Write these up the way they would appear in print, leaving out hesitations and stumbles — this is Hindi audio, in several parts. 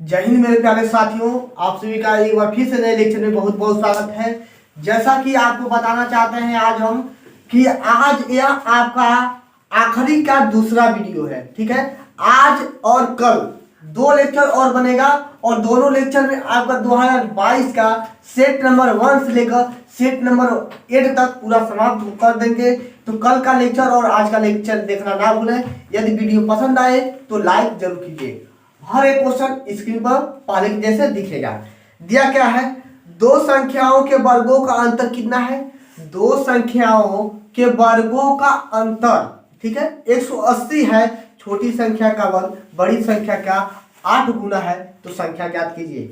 जय हिंद मेरे प्यारे साथियों, आप सभी का एक बार फिर से नए लेक्चर में बहुत बहुत स्वागत है। जैसा कि आपको बताना चाहते हैं आज हम कि आज यह आपका आखिरी का दूसरा वीडियो है। ठीक है, आज और कल दो लेक्चर और बनेगा और दोनों लेक्चर में आपका 2022 का सेट नंबर 1 से लेकर सेट नंबर 8 तक पूरा समाप्त कर देंगे। तो कल का लेक्चर और आज का लेक्चर देखना ना भूलें। यदि वीडियो पसंद आए तो लाइक जरूर कीजिए। हर एक क्वेश्चन स्क्रीन पर पहले के जैसे दिखेगा। दिया क्या है, दो संख्याओं के वर्गों का अंतर कितना है। दो संख्याओं के वर्गों का अंतर, ठीक है, 180 है। छोटी संख्या का वर्ग बड़ी संख्या का 8 गुना है, तो संख्या ज्ञात कीजिए।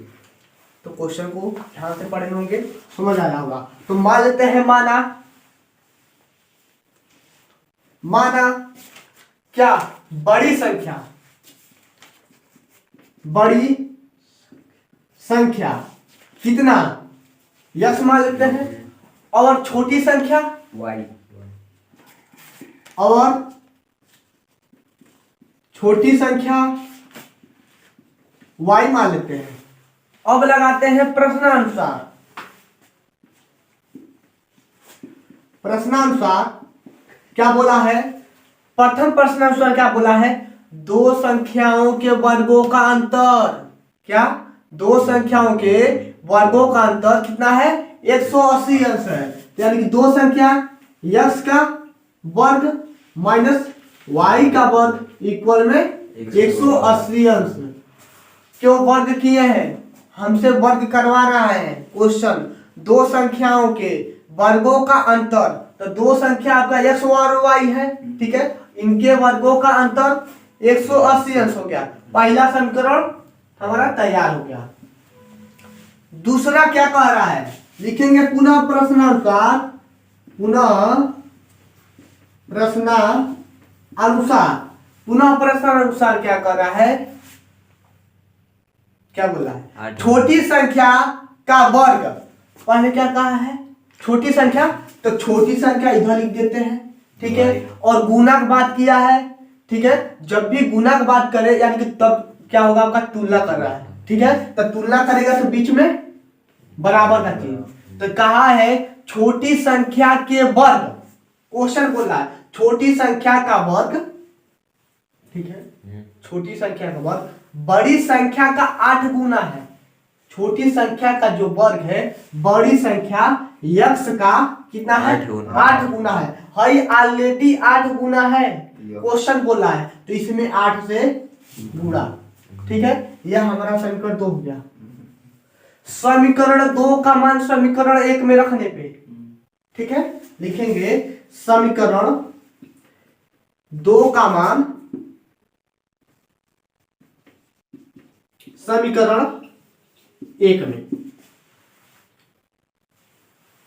तो क्वेश्चन को ध्यान से पढ़े होंगे, समझ आया होगा। तो मान लेते हैं, माना क्या, बड़ी संख्या कितना यक्स मान लेते हैं, और छोटी संख्या वाई, और छोटी संख्या वाई मान लेते हैं। अब लगाते हैं प्रश्नानुसार क्या बोला है। प्रथम प्रश्नानुसार क्या बोला है, दो संख्याओं के वर्गों का अंतर, क्या, दो संख्याओं के वर्गों का अंतर कितना है, 180 अंश है। यानी कि दो संख्या यक्स का वर्ग माइनस वाई का वर्ग इक्वल में 180 अंश। क्यों वर्ग किए हैं, हमसे वर्ग करवा रहा है क्वेश्चन। दो संख्याओं के वर्गों का अंतर, तो दो संख्या आपका एक्स और वाई है, ठीक है, इनके वर्गों का अंतर 180 अंश हो गया। पहला समीकरण हमारा तैयार हो गया। दूसरा क्या कह रहा है, लिखेंगे पुनः प्रश्नानुसार क्या कर रहा है, क्या बोला है, छोटी संख्या का वर्ग। पहले क्या कहा है, छोटी संख्या, तो छोटी संख्या इधर लिख देते हैं, ठीक है, और गुना की बात किया है, ठीक है। जब भी गुना की बात करे यानी कि तब क्या होगा, आपका तुलना कर रहा है, ठीक है, तो तुलना करेगा तो बीच में बराबर का चीज। तो कहा है छोटी संख्या के वर्ग, क्वेश्चन बोल रहा है छोटी संख्या का वर्ग, ठीक है, छोटी संख्या का वर्ग बड़ी संख्या का 8 गुना है। छोटी संख्या का जो वर्ग है बड़ी संख्या यक्स का कितना है, 8 गुना है। हई ऑलरेडी 8 गुना है, क्वेश्चन बोल रहा है, तो इसमें 8 से गुणा, ठीक है। यह हमारा समीकरण 2 हो गया। समीकरण 2 का मान समीकरण 1 में रखने पे, ठीक है, लिखेंगे समीकरण 2 का मान समीकरण 1 में,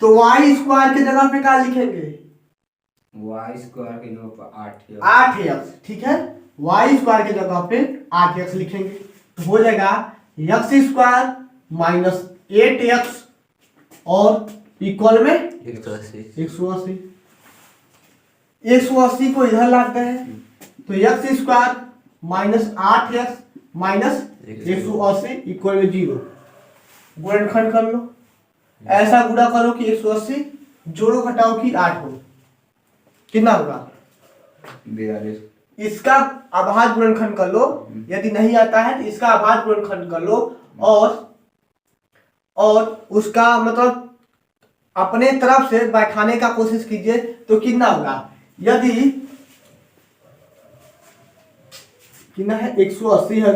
तो वाई स्क्वायर की जगह पे क्या लिखेंगे, वाई स्क्वायर की जगह पर 8x, ठीक है, वाई स्क्वायर की जगह पे 8x लिखेंगे। तो हो जाएगा एक्स स्क्वायर माइनस 8x और इक्वल में 180। 180 को इधर लाते हैं, तो x square minus 8x minus 180 equal में 0। गुणनखंड कर लो, ऐसा गुणा करो कि 180 जोड़ो घटाओ कि 8 हो, कितना होगा 42। इसका अभाज्य गुणनखंड कर लो, यदि नहीं आता है तो इसका अभाज्य गुणनखंड कर लो, और उसका मतलब अपने तरफ से बैठाने का कोशिश कीजिए, तो कितना होगा, यदि कितना है 180 है,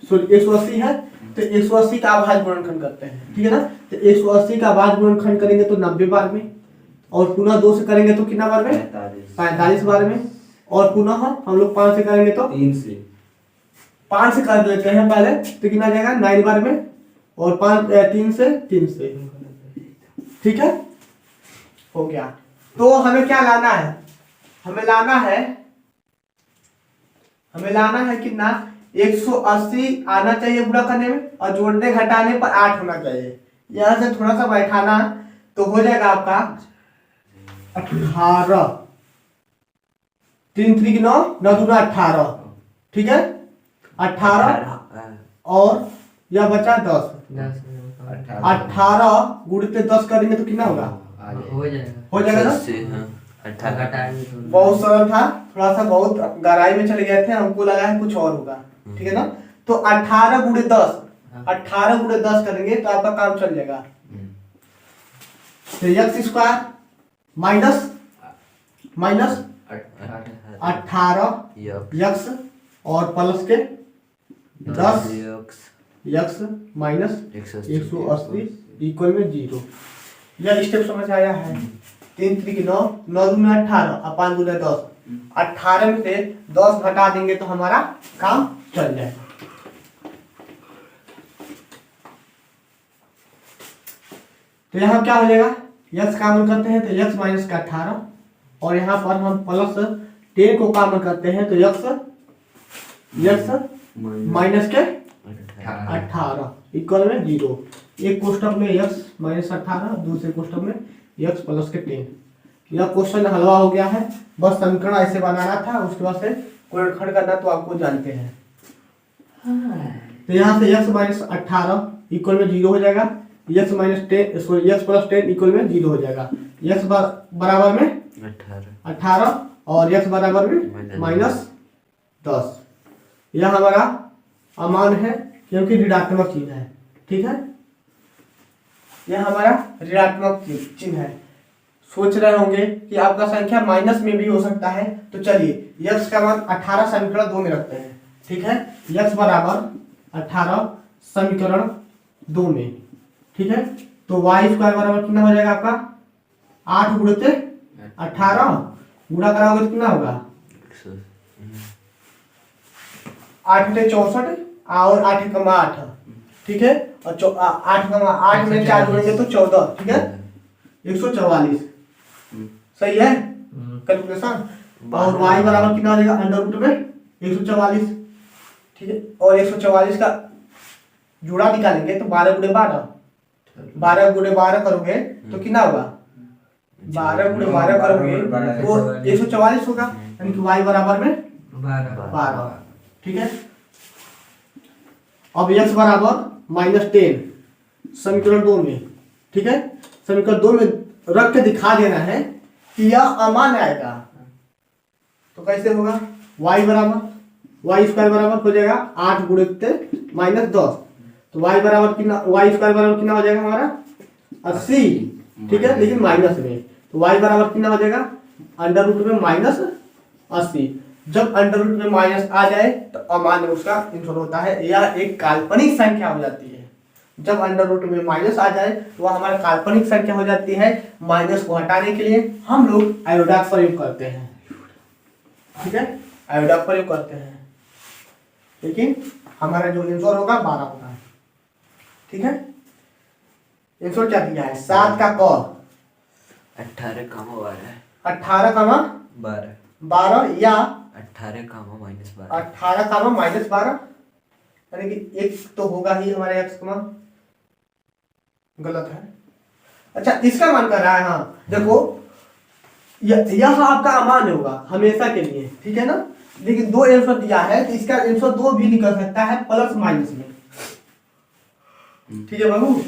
180 है, तो 180 का अभाज्य गुणनखंड करते हैं, ठीक है ना। तो 180 का अभाज्य गुणनखंड करेंगे तो 90 बार में, और पुनः 2 से करेंगे तो कितना बार में, 45 बार में, और पुनः हम लोग 5 से करेंगे तो 5 से कर देते हैं पहले, तो कितना जाएगा 9 बार में, और 3 से, ठीक है, हो गया। तो हमें क्या लाना है, हमें लाना है कितना, 180 आना चाहिए गुणा करने में, और जोड़ने घटाने पर 8 होना चाहिए। यहां से थोड़ा सा बैठाना, तो हो जाएगा आपका 18, 3 3 9 9 2 18, ठीक है, 18 और यह बचा 10। 18 गुणित 10 करेंगे तो कितना होगा? हो जाएगा। हो जाएगा ना? से, हाँ। 18 बहुत सरल था, थोड़ा सा बहुत गहराई में चले गए थे, हमको लगा है कुछ और होगा। ठीक है ना? तो 18 गुणित 10, 18 गुणित 10 करेंगे तो आपका काम चल जाएगा। तो x स्क्वायर माइनस 18 x और प्लस के 10 x माइनस 180 इक्वल में 0। यह स्टेप समझ आया है? 3 3 9, 9 दूनी 18 और 5 दूनी 10। 18 में से 10 घटा देंगे तो हमारा काम चल जाएगा। तो यहाँ क्या हो जाएगा? x कॉमन करते हैं तो x माइनस का 18 और यहाँ पर हम प्लस 10 को कॉमन करते हैं तो x माइनस के 18 इक्वल में 0। एक कोष्टक में x माइनस 18, दूसरे कोष्टक में x प्लस के 10। यह क्वेश्चन हलवा हो गया है, बस समीकरण ऐसे बनाना था, उसके बाद से गुणनखंड करना तो आपको जानते हैं। तो यहाँ से x माइनस 18 इक्वल में 0 हो जाएगा, x minus 10 sorry x plus 10 equal में 0 हो जाएगा। x बराबर में 18 और x बराबर में माइनस 10। यह हमारा अमान है क्योंकि ऋणात्मक चिन्ह है। ठीक है, यह हमारा ऋणात्मक चिन्ह है। सोच रहे होंगे कि आपका संख्या माइनस में भी हो सकता है, तो चलिए x का मान 18 समीकरण 2 में रखते हैं। ठीक है, x बराबर 18 समीकरण 2 में। ठीक है, तो y स्क्वायर बराबर कितना हो जाएगा आपका? 8 गुणित 18 गुणा कराओगे तो कितना होगा? 8 × 64 और 8 × 8। ठीक है, और 8 × 8 में 4 जोड़ेंगे तो 14। ठीक है, 144 सही है कैलकुलेशन। और y बराबर कितना हो जाएगा? अंडर रूट में 144। ठीक है, और 144 का जोड़ा निकालेंगे तो 12 × 12, 12 × 12 करोगे तो कितना होगा? 12 × 12 करोगे तो 144 होगा, यानी कि y बराबर में 12। ठीक है, अब x बराबर माइनस 10 समीकरण 2 में। ठीक है, समीकरण 2 में रख के दिखा देना है कि यह अमान आएगा। तो कैसे होगा? y बराबर y स्क्वायर बराबर हो जाएगा 8 गुणित माइनस 10, तो y बराबर कितना? y स्क्वायर बराबर कितना हो जाएगा हमारा? 80। ठीक है, लेकिन माइनस में, तो y बराबर कितना हो जाएगा? अंडर रूट में माइनस 80। जब अंडर रूट में माइनस आ जाए तो अमान्य उसका आंसर होता है, यह एक काल्पनिक संख्या हो जाती है। जब अंडर रूट में माइनस आ जाए तो वह हमारा काल्पनिक संख्या हो जाती है। माइनस को हटाने के लिए हम लोग आयोडक प्रयोग करते हैं। ठीक है, आयोडक प्रयोग करते हैं, लेकिन हमारा जो आंसर होगा 12 होगा। ठीक है, आंसर क्या दिया है? 7 का क 18 कामा 12 18 कामा 12 या 18 कामा माइनस 12 18 कामा माइनस 12, यानी कि एक तो होगा ही हमारे एक्स का मान गलत है। अच्छा, इसका मान कर रहा है। हाँ देखो, यह आपका अमान होगा हमेशा के लिए। ठीक है ना, लेकिन 2 आंसर दिया है तो इसका आंसर 2 भी निकल सकता है प्लस माइनस में। ठीक है बाबू,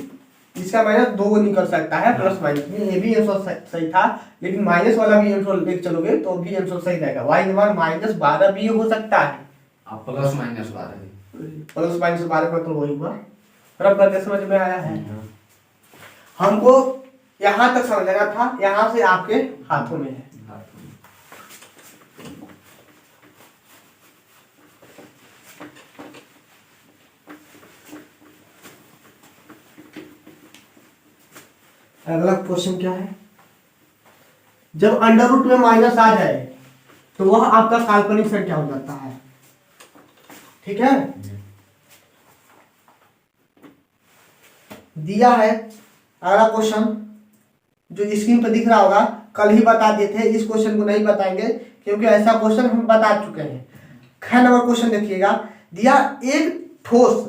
इसका माइनस 2 निकल सकता है प्लस माइनस में। ये भी आंसर सही था, लेकिन माइनस वाला भी आंसर लेके चलोगे तो भी आंसर सही रहेगा। y के मान माइनस 12 भी हो सकता है, प्लस माइनस 12 प्लस माइनस 12 का तो वही हुआ। रब करके समझ में आया है? हमको यहाँ तक समझना था, यहाँ से आपके हाथों में है। अगला क्वेश्चन क्या है? जब अंडर रूट में माइनस आ जाए तो वह आपका काल्पनिक संख्या हो जाता है। ठीक है, दिया है अगला क्वेश्चन जो स्क्रीन पर दिख रहा होगा। कल ही बता दिए थे, इस क्वेश्चन को नहीं बताएंगे क्योंकि ऐसा क्वेश्चन हम बता चुके हैं। ख नंबर क्वेश्चन देखिएगा, दिया एक ठोस,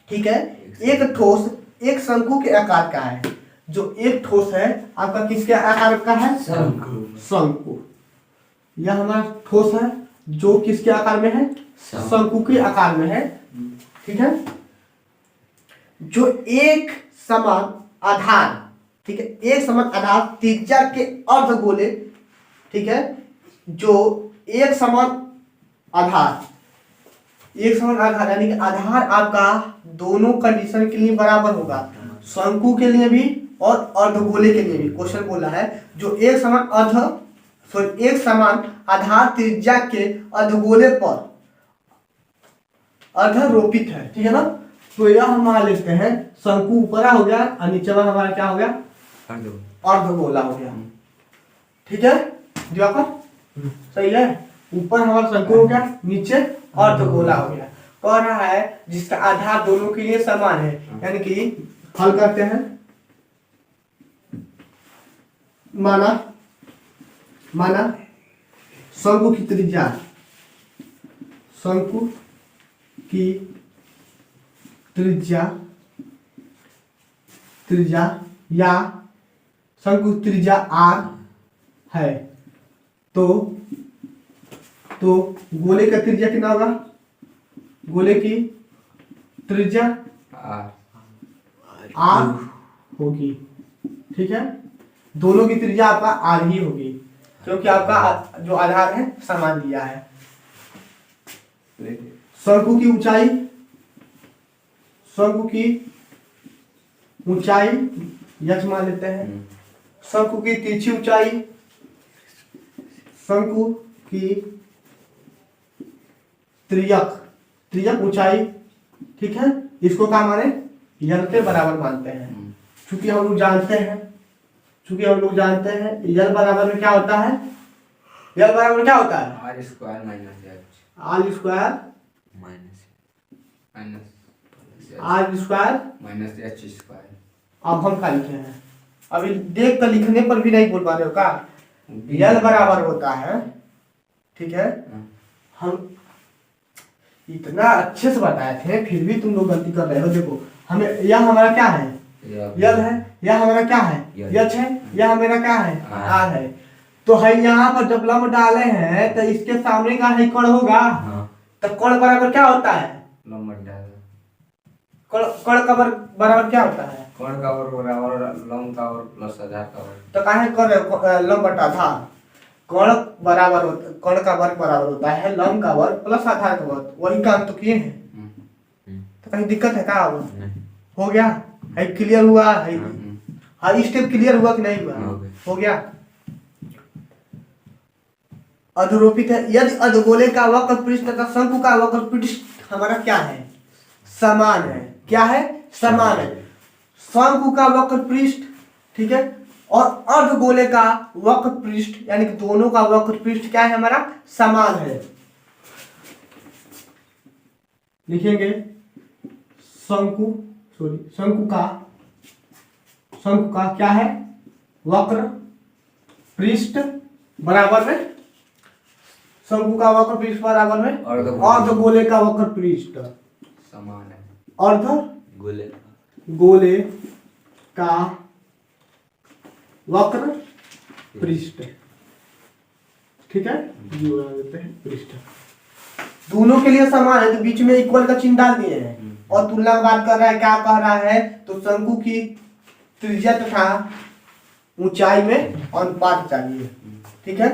ठीक है, एक ठोस एक शंकु के आकार का है। जो एक ठोस है आपका किसके आकार का है? शंकु। यह हमारा ठोस है जो किसके आकार में है? शंकु के आकार में है। ठीक है, जो एक समान आधार, ठीक है, एक समान आधार त्रिज्या के अर्धगोले, ठीक है, जो एक समान आधार, एक समान आधार यानी कि आधार आपका दोनों कंडीशन के लिए बराबर होगा, शंकु के लिए भी और अर्धगोले के लिए भी। क्वेश्चन बोला है जो एक समान आधार त्रिज्या के अर्धगोले पर अर्धरोपित है, ठीक है ना। तो यह हम मान लेते हैं शंकु ऊपरा हो गया और नीचे वाला हमारा क्या हो गया, अर्धगोला हो गया, ठीक है दिवाकर, सही है। ऊपर हमारा शंकु हो गया, नीचे अर्धगोला हो गया। कह रहा है जिसका आधार दोनों के लिए समान है, यानी कि हल करते हैं। माना शंकु की त्रिज्या, शंकु की त्रिज्या या शंकु त्रिज्या r है, तो गोले का त्रिज्या कितना होगा, गोले की त्रिज्या r होगी, ठीक है। दोनों की त्रिज्या आपका r ही होगी क्योंकि आपका जो आधार है समान दिया है। शंकु की ऊंचाई, शंकु की ऊंचाई यक्ष मान लेते हैं। शंकु की तिरछी ऊंचाई, शंकु की त्रियक ऊंचाई, ठीक है, इसको क्या माने, यल के बराबर मानते हैं। चूंकि हम लोग जानते हैं यल बराबर में क्या होता है, यल बराबर में क्या होता है, R square minus H, R square minus H square. अब हम क्या लिखे हैं, अभी देख कर लिखने पर भी नहीं बोल पा रहे हो का, यल बराबर होता है, ठीक है। हम इतना अच्छे से बताए थे फिर भी तुम लोग गलती कर रहे हो। देखो हमें यह हमारा क्या है, यल है, यह हमारा क्या है, यच है, यह हमारा क्या है, आर है। तो है यहाँ पर जब लंब डाले हैं तो इसके सामने का है कण होगा, तो कण बराबर क्या होता है, कण का बराबर क्या होता है, कण का बराबर लंब का प्लस आधार का। तो काहे कर लंब बटा आधार, कण बराबर होता, कण का वर्ग बराबर होता है लंब का वर्ग प्लस आधार का वर्ग, वही काम तो किए हैं। तो कहीं दिक्कत है क्या, हो गया है, क्लियर हुआ है, हाँ स्टेप क्लियर हुआ कि नहीं हुआ, हो गया। अधरोपित है, यदि अधगोले का वक्र पृष्ठ तथा शंकु का वक्र पृष्ठ हमारा क्या है, समान है, क्या है, समान है। शंकु का वक्र पृष्ठ, ठीक है, और अर्धगोले का वक्र पृष्ठ यानी कि दोनों का वक्र पृष्ठ क्या है हमारा, समान है। लिखेंगे शंकु का क्या है, वक्र पृष्ठ बराबर में, शंकु का वक्र पृष्ठ बराबर में अर्धगोले का वक्र पृष्ठ समान है, गोले का वक्र पृष्ठ, ठीक है, देते हैं पृष्ठ, दोनों के लिए समान है तो बीच में इक्वल का चिन्ह डाल दिए हैं। और तुलना बात कर रहा है, क्या कह रहा है, तो शंकु की त्रिज्या तथा ऊंचाई में अनुपात चाहिए, ठीक है।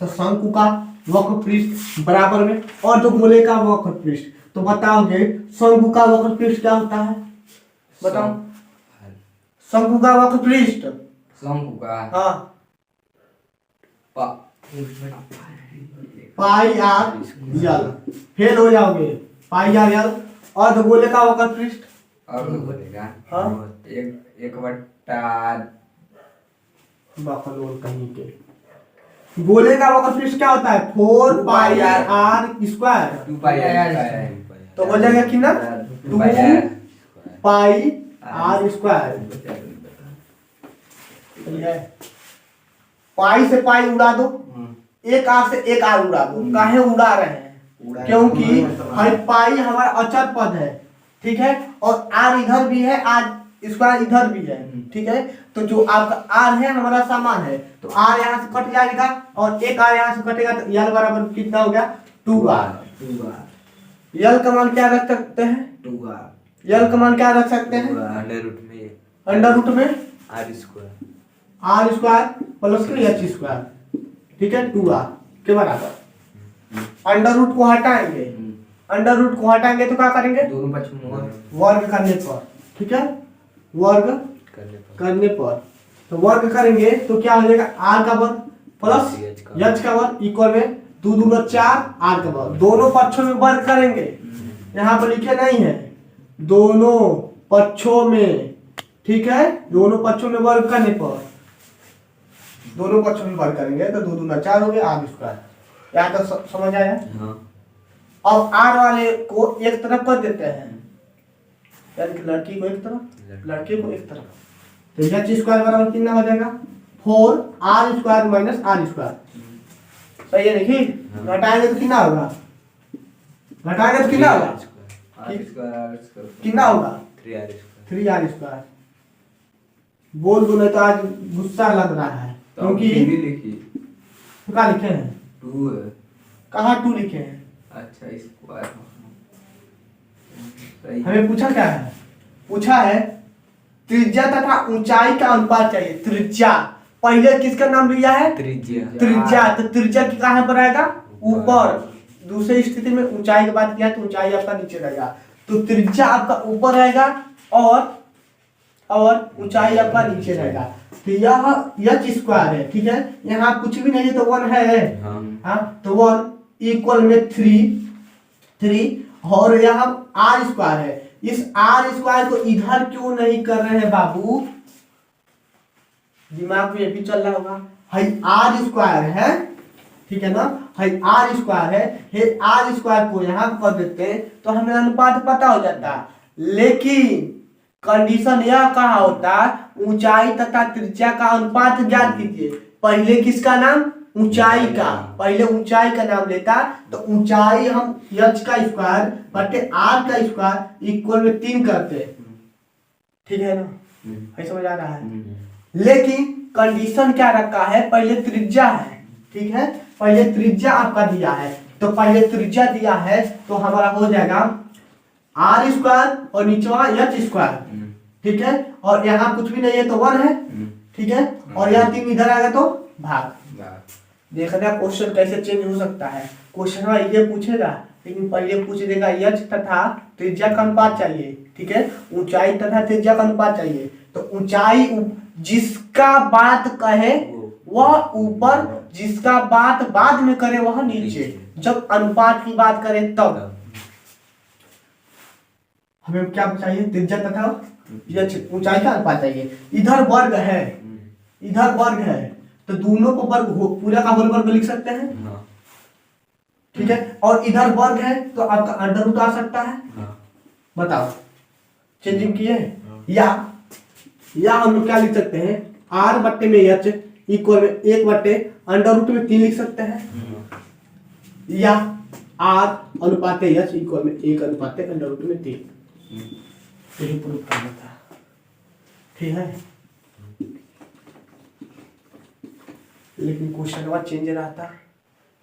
तो शंकु का वक्र पृष्ठ बराबर में और जो गोले का वक्र पृष्ठ, तो बताओगे शंकु का वक्र पृष्ठ क्या होता है, बताओ, शंकु का वक्र पृष्ठ, शंकु का हाँ पाई आर यल, फेल हो जाओगे, पाई आर यल। अर्धगोले का वक्र पृष्ठ, अर्धगोले का हाँ एक बट्टा बफलोर कहीं के, गोले का वक्र पृष्ठ क्या होता है, 4 पाई आर स्क्वायर, 2 पाई आर, तो हो जाएगा कितना, 2 पाई आर स्क्वायर, पाई से पाई उड़ा दो, एक आर से एक आर उड़ा दो, काहे उड़ा रहे हैं, क्योंकि हर पाई हमारा अचर पद है, ठीक है, और आर इधर भी है, आर स्क्वायर इधर भी है, ठीक है। तो जो आपका आर है हमारा समान है, तो आर यहाँ से कट जाएगा और एक आर यहाँ से कटेगा, तो यल बराबर कितना हो गया, 2r। यल का मान क्या रख सकते हैं, यल का मान क्या रख सकते हैं? अंडर रूट में अंडर रूट में R square R square plus के एच स्क्वायर, ठीक है, 2r के बराबर। अंडर रूट को हटाएंगे, अंडर रूट को हटाएंगे तो क्या करेंगे? दोनों पक्ष में वर्ग करने पर, ठीक है, वर्ग करने पर तो वर्ग करेंगे तो क्या हो जाएगा? r का वर्ग प्लस h का वर्ग इक्वल में 2 दूना 4 r का वर्ग। दोनों पक्षों में वर्ग करेंगे, यहाँ पर लिखे नहीं है, दोनों पक्षों में, ठीक है, दोनों पक्षों में वर्ग करने पर, दोनों पक्षों में वर्ग करेंगे तो 2 दूना 4 हो गया r स्क्वायर। यहाँ तक समझ आया? अब r वाले को एक तरफ कर देते हैं, यानी कि लड़की को एक तरफ, लड़के को एक तरफ, तो एच स्क्वायर बराबर कितना हो जाएगा? 4r square minus r square. सही है? देखिए घटाएंगे तो कितना होगा? घटाएंगे तो कितना होगा? कितना होगा? 3r square. बोल दो नहीं तो आज गुस्सा लग रहा है, क्योंकि क्या लिखे हैं? 2 है। कहाँ 2 लिखे हैं? अच्छा स्क्वायर हमें पूछा क्या है? पूछा है त्रिज्या तथा ऊंचाई का अनुपात चाहिए। त्रिज्या पहले किसका नाम लिया है? त्रिज्या। तो त्रिज्या कहाँ पर आएगा? ऊपर। दूसरी स्थिति में ऊंचाई की बात किया तो ऊंचाई आपका नीचे रहेगा, तो त्रिज्या आपका ऊपर रहेगा और ऊंचाई आपका नीचे रहेगा। तो यह एच स्क्वायर है, ठीक है, यहाँ कुछ भी नहीं है तो 1 है, हाँ, तो 1 इक्वल में 3 और यहाँ r स्क्वायर है। इस r स्क्वायर को इधर क्यों नहीं कर रहे हैं बाबू? दिमाग में ये भी चल रहा होगा, हाई r स्क्वायर है, ठीक है ना, हाई r स्क्वायर है, हे r स्क्वायर को यहाँ कर देते हैं तो हमें अनुपात पता हो जाता। लेकिन कंडीशन यह कहा होता, ऊंचाई तथा त्रिज्या का अनुपात ज्ञात कीजिए। पहले किसका नाम? ऊंचाई का, पहले ऊंचाई का नाम लेता तो ऊंचाई हम h का स्क्वायर बटे r का स्क्वायर इक्वल में 3 करते, ठीक है ना? है, समझ आ रहा है? लेकिन कंडीशन क्या रखा है? पहले त्रिज्या है, ठीक है, पहले त्रिज्या आपका दिया है, तो पहले त्रिज्या दिया है तो हमारा हो जाएगा r स्क्वायर और नीचवा h स्क्वायर, ठीक है, और यहाँ कुछ भी नहीं है तो 1 है, ठीक है, और यहाँ 3 इधर आएगा तो भाग। देखना क्वेश्चन कैसे चेंज हो सकता है। क्वेश्चन में ये पूछेगा लेकिन पहले पूछ देगा h तथा त्रिज्या का अनुपात चाहिए, ठीक है, ऊंचाई तथा त्रिज्या का अनुपात चाहिए। तो ऊंचाई जिसका बात कहे वह ऊपर, जिसका बात बाद में करे वह नीचे। जब अनुपात की बात करें तब हमें क्या चाहिए? त्रिज्या तथा ऊंचाई का अनुपात चाहिए। इधर वर्ग है, इधर वर्ग है, तो दोनों को वर्ग पूरा का होल वर्ग लिख सकते हैं, ठीक है, और इधर वर्ग है तो आपका अंडर रूट आ सकता है। बताओ चेंजिंग किए? या हम लोग क्या लिख सकते हैं? r बट्टे में h इक्वल में 1 बट्टे अंडर रूट में 3 लिख सकते हैं, या r अनुपात h इक्वल में 1 अनुपात अंडर रूट में 3। यही प्रूफ करना था, ठीक है, लेकिन क्वेश्चन वाला चेंज रहता,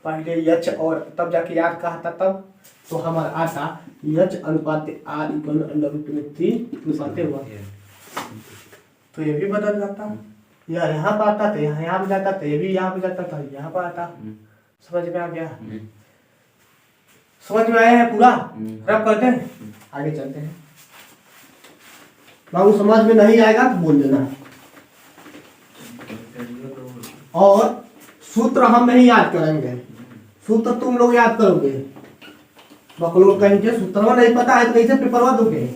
पहले h और तब जाके याद कहा था, तब तो हमारा आता h अनुपात r इक्वल में अंडर रूट में 3 अनुपात 1, तो ये भी बदल जाता, या यहाँ पर आता था, यहाँ पे जाता था, ये भी यहाँ पे जाता था, यहाँ पर आता। समझ में आ गया? समझ में आया है पूरा? रब करते हैं, आगे चलते हैं। बाबू समझ में नहीं आएगा तो बोल देना। और सूत्र हम नहीं याद करेंगे, सूत्र तुम लोग याद करोगे। बकलोग कहेंगे सूत्र नहीं पता है तो कैसे पेपर दोगे?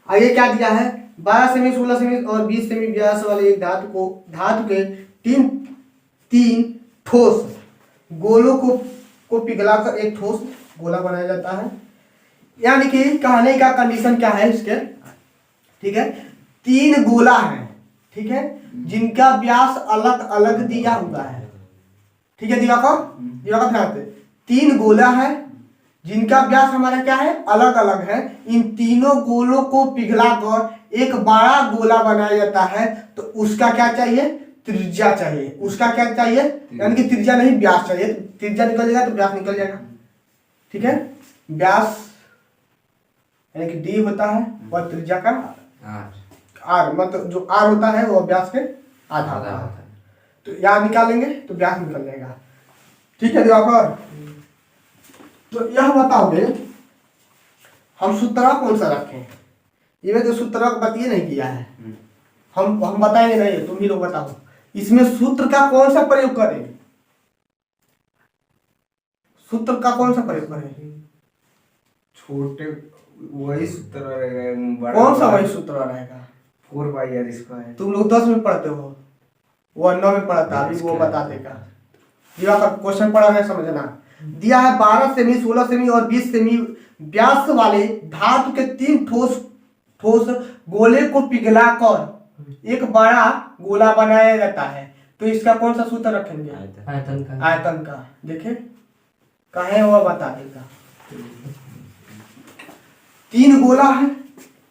आगे क्या दिया है? 12 सेमी 16 सेमी और 20 सेमी व्यास वाले एक धातु के तीन ठोस गोलों को पिघलाकर एक ठोस गोला बनाया जाता है। यानी कि कहने का कंडीशन क्या है इसके, ठीक है, 3 गोला है, ठीक है, जिनका व्यास अलग अलग दिया हुआ है, ठीक है, दिवाकर ध्यान से 3 गोला है जिनका व्यास हमारा क्या है? अलग अलग है। इन तीनों गोलों को पिघलाकर एक बड़ा गोला बनाया जाता है, तो उसका क्या चाहिए? त्रिज्या चाहिए। उसका क्या चाहिए? यानी कि त्रिज्या नहीं व्यास चाहिए। त्रिज्या निकल जाएगा तो व्यास निकल जाएगा। ठीक है। व्यास यानी कि डी होता है और त्रिज्या का आर, मतलब जो आर होता है वो व्यास के आधा होता है। तो यहाँ निकालेंगे तो व्यास निकल जाएगा। ठीक है दिवाकर, तो यह बताओगे हम सूत्र कौन सा रखें। ये जो सूत्र बताइए नहीं किया है, हम बताएंगे नहीं, तुम ही लोग बताओ इसमें सूत्र का कौन सा प्रयोग करें। सूत्र का कौन सा प्रयोग करें। छोटे वही सूत्र रहेगा, कौन सा वही सूत्र रहेगा। 4πr²। तुम लोग 10 में पढ़ते हो, वो 9 में पढ़ता, अभी वो बता देगा। दिया का क्वेश्चन पढ़ा है, समझना। दिया है 12 सेमी, 16 सेमी और 20 सेमी व्यास वाले धातु के 3 ठोस गोले को पिघलाकर एक बड़ा गोला बनाया जाता है। तो इसका कौन सा सूत्र रखेंगे। आयतन का। देखे कहे हुआ बता देगा। 3 गोला है,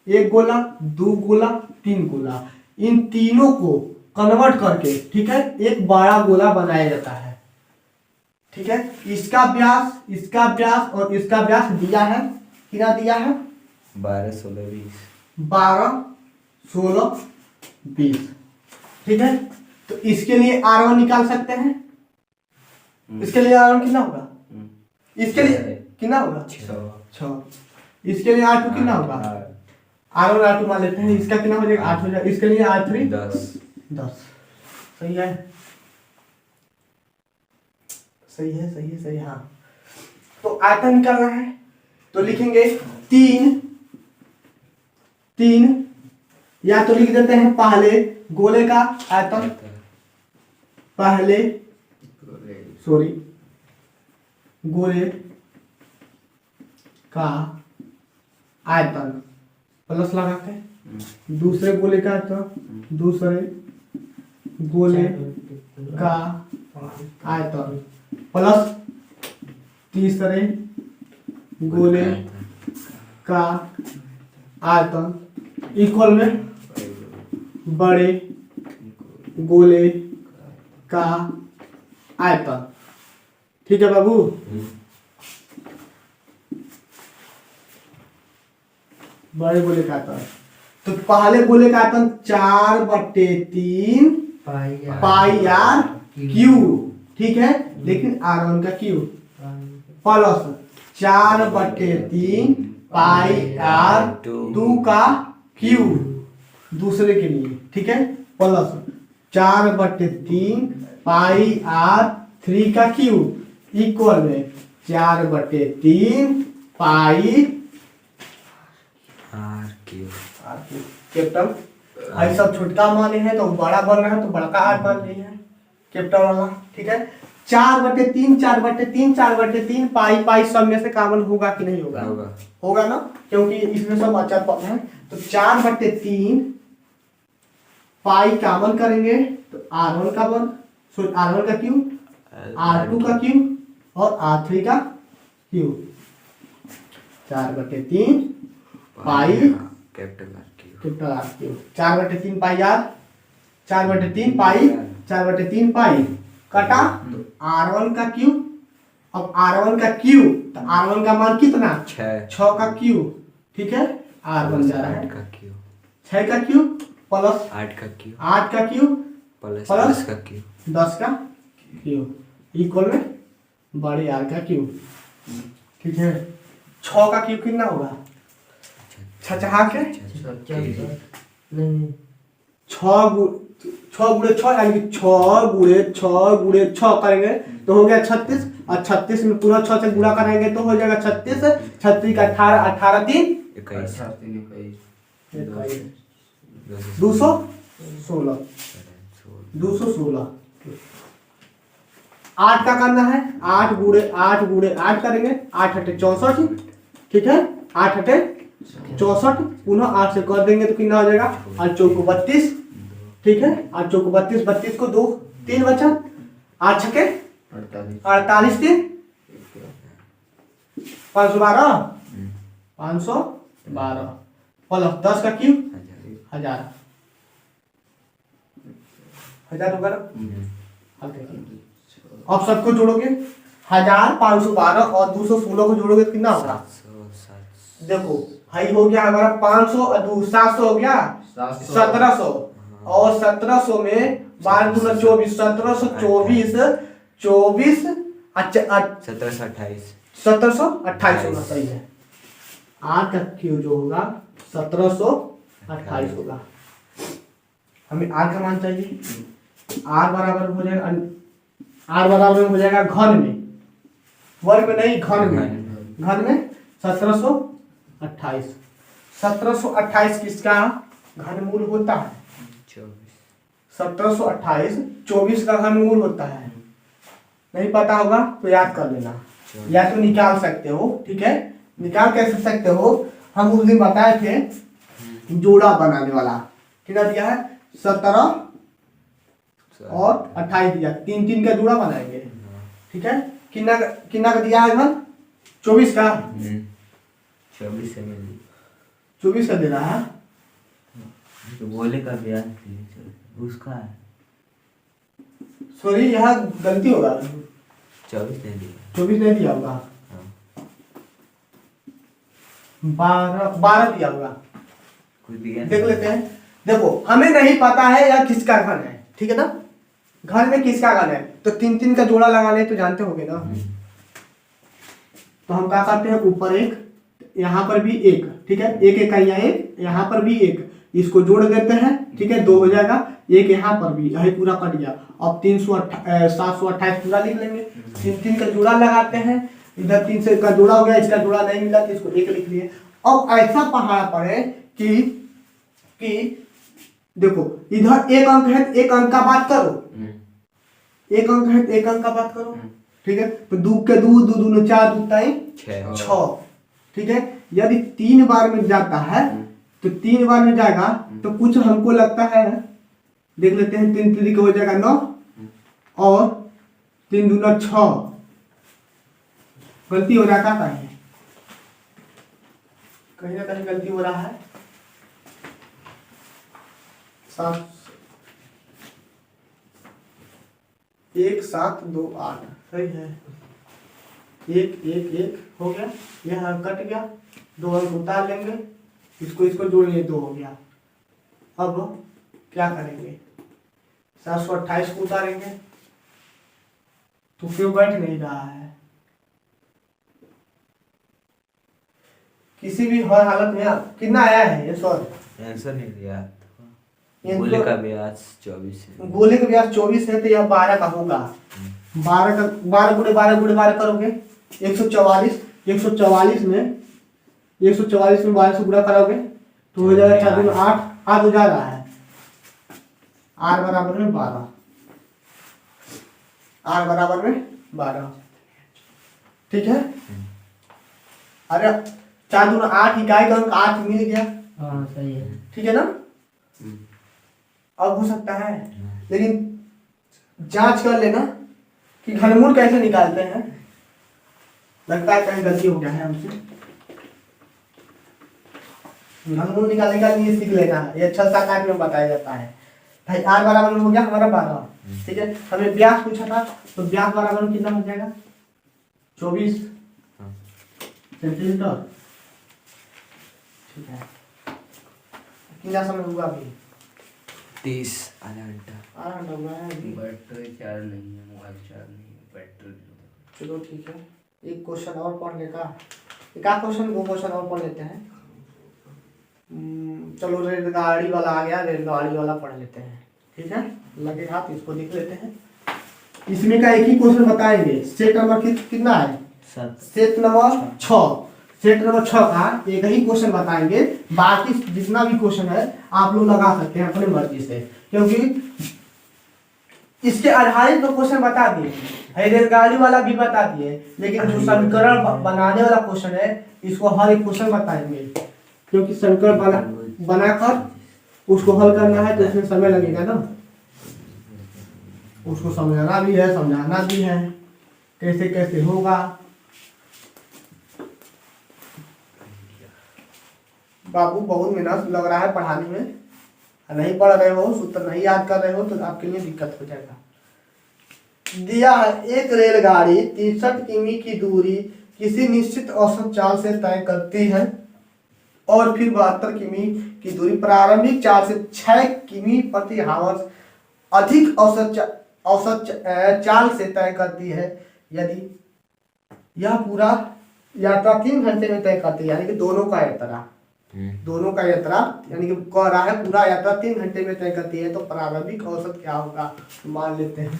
1 गोला, 2 गोला, 3 गोला, इन तीनों को कन्वर्ट करके, ठीक है, एक बड़ा गोला बनाया जाता है। ठीक है, इसका व्यास और इसका व्यास दिया है, कितना दिया है 12, 16, 20। 12, 16, 20। ठीक है, तो इसके लिए R1 निकाल सकते हैं। इसके लिए R1 कितना होगा, इसके लिए कितना होगा 6। इसके लिए R2 कितना होगा, R1 R2 मान लेते हैं। इसका कितना हो जाएगा 8 हो जाएगा। इसके लिए R3 10। सही है, सही है, सही है, सही। हाँ, तो आयतन निकालना है तो लिखेंगे 3 या तो लिख देते हैं पहले गोले का आयतन, पहले गोले का आयतन प्लस लगा के दूसरे गोले का आयतन, दूसरे गोले का आयतन प्लस तीसरे गोले का आयतन इक्वल में बड़े गोले का आयतन। ठीक है बाबू। बड़े गोले का आयतन, तो पहले गोले का आयतन 4/3 पाई आर क्यू। ठीक है, लेकिन R1 का क्यू प्लस 4/3 पाई आर 2 का क्यू दूसरे के लिए। ठीक है, प्लस 4/3 पाई आर 3 का क्यू इक्वल में 4/3 pi are Q. Capital I सब छोटका माने हैं तो बड़ा बन रहा है, तो बड़ा का आर बन रही है कैपिटल वाला। ठीक है, 4/3 पाई सब में से कॉमन होगा कि नहीं होगा, होगा ना, क्योंकि इसमें सब अचर पद है। तो 4/3 पाई कॉमन करेंगे तो R1 का क्यू, R2 का क्यू और R3 का cube. 4/3 pi capital R cube, 4/3 pi R, 4/3 pi कटा तो R1 का क्यू। अब R1 का क्यू, तो R1 का मान कितना 6 का क्यू। ठीक है, R1 जा रहा है 6 का क्यू प्लस 8 का क्यू प्लस 10 का क्यू इक्वल में बड़े आर का क्यू। ठीक है, 6 का क्यू कितना होगा, 6 के 6 गुणे 6 यानी 6 करेंगे तो हो गया 36, और 36 में पूरा 6 से गुणा करेंगे तो हो जाएगा 36, 36 का 18, 18 3 216, 216। 8 का करना है, 8 गुणे 8 करेंगे, 8 8 64। ठीक है, 8 8 64 पुनः 8 से कर देंगे तो कितना हो जाएगा 8 चौको 32। ठीक है, 8 चौको 32, 32 को 2 3 बचा, 8 छके 48 3 512 प्लस 10 का क्यू 1000 होगा ना। अब सबको जोड़ोगे, 1512 और 216 को जोड़ोगे तो कितना होगा? 700 देखो हाई हो गया हमारा 500 और 700 हो गया 1700 और 1700 में 12 गुना 24 1724 24 1728 1728 होगा सही है। आर का क्यू जो होगा 1728 होगा। हमें आर का मान चाहिए। आर बराबर हो जाएगा आर बराबर हो जाएगा घन में, वर्ग में नहीं घन में। घन में 1728 1728 किसका घनमूल होता है? 1728 24 का घनमूल होता है। नहीं पता होगा तो याद कर लेना, या तो निकाल सकते हो। ठीक है, निकाल कैसे सकते हो? हम उस दिन बताए थे जोड़ा बनाने वाला। कितना दिया है? 17 और 28 दिया, 3 का जोड़ा बनाएंगे। ठीक है, कितना का दिया है घन? 24 का 24 से मिल 24 का दे रहा है। तो बोले का ब्याज उसका है। सॉरी यहाँ गलती होगा, 24 नहीं दिया। 24 नहीं दिया होगा, हाँ 12 दिया होगा। कुछ दिया देख लेते हैं। देखो हमें नहीं पता है यह किसका घन है। ठीक है ना, घन में किसका घन है तो 3 का जोड़ा लगाने तो जानते होंगे ना। तो हम क्या करते हैं, ऊपर एक यहाँ पर भी एक। ठीक है, एक एक का एक, यहाँ पर भी एक, इसको जोड़ देते हैं। ठीक है, 2 हो जाएगा। एक यहाँ पर भी यही पूरा कट गया। अब 728 पूरा लिख लेंगे। 3 का जोड़ा लगाते हैं। इधर 3 से का जोड़ा हो गया, इसका जोड़ा नहीं मिला तो इसको एक लिख लिए। अब ऐसा पढ़ाना पड़े कि देखो इधर एक अंक है, एक अंक का बात करो। एक अंक है, एक अंक का बात करो। ठीक है, तो 2 के 2 2 दूनी 4 2 3 6। ठीक है, यदि 3 बार में जाता है तो 3 बार में जाएगा तो कुछ हमको लगता है, देख लेते हैं। 3 3 हो जाएगा 9 और 3 दूना 6। गलती हो रहा है, कहीं ना कहीं गलती हो रहा है। 1 7 2 8 सही है। 1 1 1 हो गया, यह कट गया। 2 अंक उतार लेंगे, इसको जोड़ लिए, 2 हो गया। अब क्या करेंगे, 728 को उतारेंगे तो क्यों बैठ नहीं रहा है? किसी भी हर हालत में कितना आया है ये सर? आंसर नहीं दिया। ये गोले तो- का ब्याज 24 है। गोले का ब्याज 24 है तो यह 12 का होगा। 12 गुणे 12 करोगे 144। 144 में 12 से गुणा करोगे तो हो जाएगा 4 दूनी 8। 8 हो जा रहा है। आर बराबर में 12। आर बराबर में 12। ठीक है, अरे 4 दूनी 8, इकाई का अंक 8 मिल गया। हाँ सही है। ठीक है ना, अब हो सकता है, लेकिन जांच कर लेना कि घनमूल कैसे निकालते हैं। लगता है कहीं गलती हो गया है हमसे। घनमूल निकालने का लिए सीख लेना, ये 6-7-8 में बताया जाता है। भाई आर बराबर में हो गया हमारा 12। ठीक है, हमें ब्यास पूछा था तो ब्यास बराबर में कितना हो जाएगा? 24 सेंटीमीटर। ठीक है, कितना समय हुआ अभी? 30 आधा घंटा। आधा घंटा हुआ है अभी। बैटरी चार्ज नहीं है, मोबाइल चार्ज नहीं है, बैटरी। चलो ठीक है, एक क्वेश्चन और पढ़ लेगा। एक आध क्वेश्चन 2 क्वेश्चन और पढ़ लेते हैं। चलो रेलगाड़ी वाला आ गया, रेलगाड़ी वाला पढ़ लेते हैं। ठीक है, लगे हाथ, इसको देख लेते हैं। इसमें का एक ही क्वेश्चन बताएंगे। सेट नंबर कितना है? 7। Set number 6। सेट नंबर 6 का एक ही क्वेश्चन बताएंगे। बाकी जितना भी क्वेश्चन है आप लोग लगा सकते हैं अपनी मर्जी से, क्योंकि इसके आधारित तो क्वेश्चन बता दिए, रेलगाड़ी वाला भी बता दिए, लेकिन जो समीकरण बनाने वाला क्वेश्चन है इसको हर एक क्वेश्चन बताएंगे, क्योंकि समीकरण बनाकर उसको हल करना है तो उसमें समय लगेगा ना। उसको समझाना भी है, समझाना भी है, कैसे कैसे होगा। बाबू बहुत मेहनत लग रहा है पढ़ाने में। नहीं पढ़ रहे हो, सूत्र नहीं याद कर रहे हो तो आपके लिए दिक्कत हो जाएगा। दिया है एक रेलगाड़ी 63 किमी की दूरी किसी निश्चित औसत चाल से तय करती है और फिर 72 किमी की दूरी प्रारंभिक चाल से 6 किमी प्रति हावर्स अधिक चाल से तय करती है। यदि यह पूरा यात्रा 3 घंटे में तय करती है, यानी कि दोनों का यात्रा यानी कि कह रहा है पूरा यात्रा 3 घंटे में तय करती है, तो प्रारंभिक औसत क्या होगा मान लेते हैं।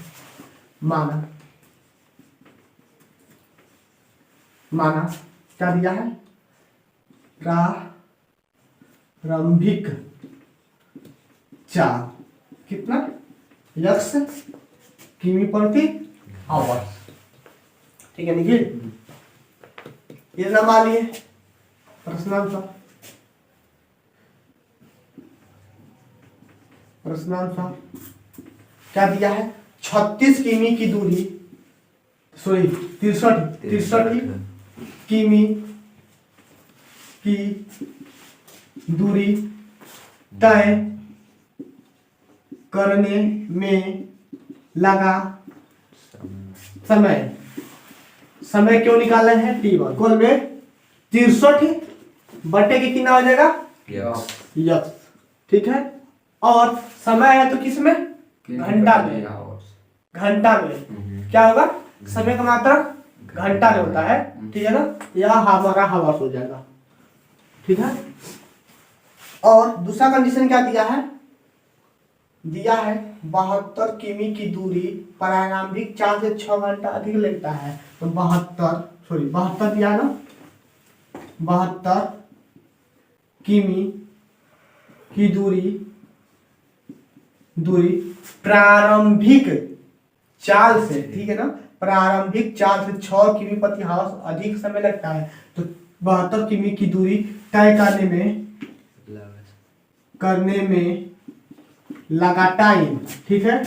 माना क्या दिया है, प्रारंभिक चाल कितना यक्स किमी प्रति आवर, ठीक है निखिल, ये ना मान लिए प्रश्नांश क्या दिया है 36 किमी की दूरी, सॉरी 63 किमी की दूरी तय करने में लगा समय क्यों निकालना है t1 कुल में 63 बटे के कितना हो जाएगा यक्स, ठीक है, और समय है तो किस में घंटा में क्या होगा समय का मात्रक घंटा में होता है, ठीक है ना, यह हमारा हावर्स हो जाएगा, ठीक है। और दूसरा कंडीशन क्या दिया है 72 किमी की दूरी प्रारंभिक चाल से 6 घंटा अधिक लगता है, तो 72 दिया ना 72 किमी की दूरी प्रारंभिक चाल से, ठीक है ना, प्रारंभिक चाल से 6 किमी प्रति हावर्स अधिक समय लगता है, तो 72 किमी की दूरी तय करने में लगा टाइम, ठीक है,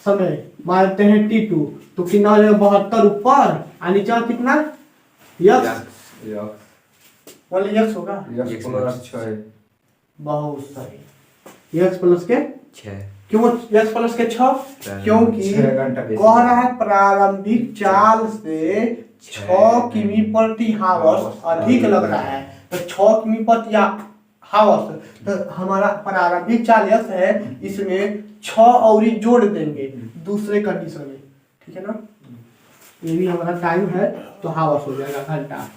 समय मानते हैं t2, तो कितना हो जाएगा 72 ऊपर और नीचे कितना यक्स होगा बहुत सही, यक्स प्लस के 6, क्यों यक्स प्लस के 6, क्योंकि कह रहा है प्रारंभिक चाल से 6 किमी प्रति हावर्स अधिक लग रहा है, तो 6 किमी प्रति हावर्स, तो हमारा प्रारंभिक चाल यक्स है, इसमें 6 और जोड़ देंगे दूसरे कंडीशन में, ठीक है ना, ये भी हमारा टाइम है तो हावर्स हो जाएगा घंटा,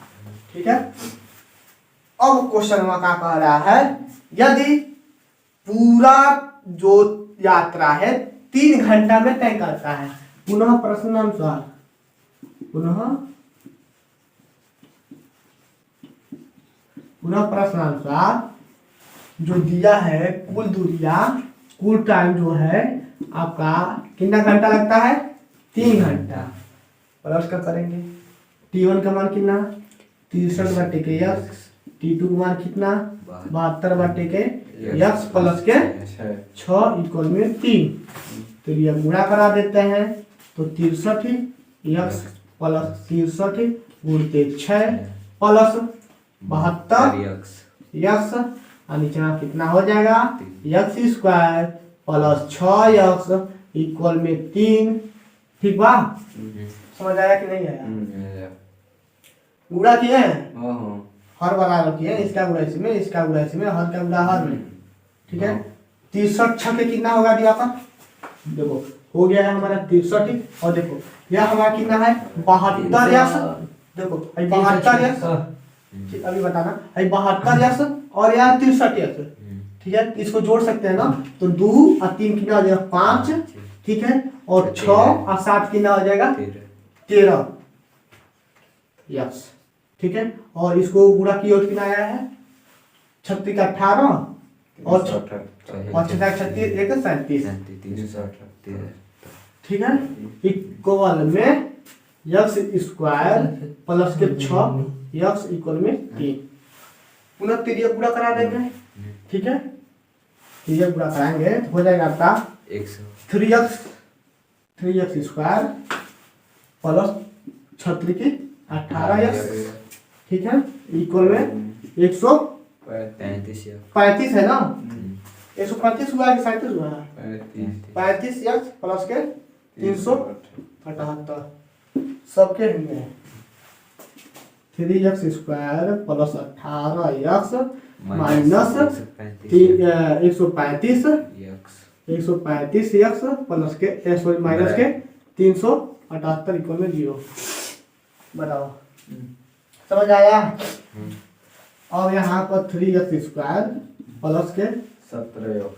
ठीक है। अब क्वेश्चन में क्या कह रहा है, यदि पूरा जो यात्रा है 3 घंटा में तय करता है, पुनः प्रश्नानुसार जो दिया है कुल दूरिया कुल टाइम जो है आपका कितना घंटा लगता है 3 घंटा, प्लस का करेंगे t1 का मान कितना 63 बटे के यक्स, t2 का मान कितना 72 बटे के यक्स प्लस के 6 इक्वल में 3, तो ये गुणा करा देते हैं, तो 63 यक्स प्लस 63 गुणते 6 प्लस 72 यक्स और नीचे कितना हो जाएगा x square plus 6 x equal में 3, ठीक बा, समझ आया कि नहीं आया, गुणा किए हैं हर बराबर किए, इसका गुणा इसमें, इसका गुणा इसमें, हर का गुणा हर में, ठीक है। 63 6 के कितना होगा दिया था, देखो हो गया है हमारा 63, और देखो यह हमारा कितना है 72 यक्स, देखो 72 यक्स, अभी बताना है 72 यक्स और यह 63 यक्स, ठीक है, इसको जोड़ सकते हैं ना, तो 2 और 3 कितना हो जाएगा 5, ठीक है, और 6 और 7 कितना हो जाएगा 13 यक्स, ठीक है, और इसको गुणा किया कितना आया है 36 18 और 36 ठीक है, इक्वल में यक्स स्क्वायर प्लस के 6 यक्स इक्वल में 3, पुनः तिर्यक गुणा करा देंगे, ठीक है, तिर्यक गुणा कराएंगे तो हो जाएगा आपका 3x स्क्वायर प्लस 36 18 यक्स, ठीक है, इक्वल में 135 है ना, 135 हुआ कि 37 हुआ है 35 यक्स प्लस के 378 सबके Hinge 3x² plus 18x minus 135 135x plus के सॉरी माइनस के 378 इक्वल में 0। बताओ समझ आया। और यहाँ पर 3x² प्लस के 17x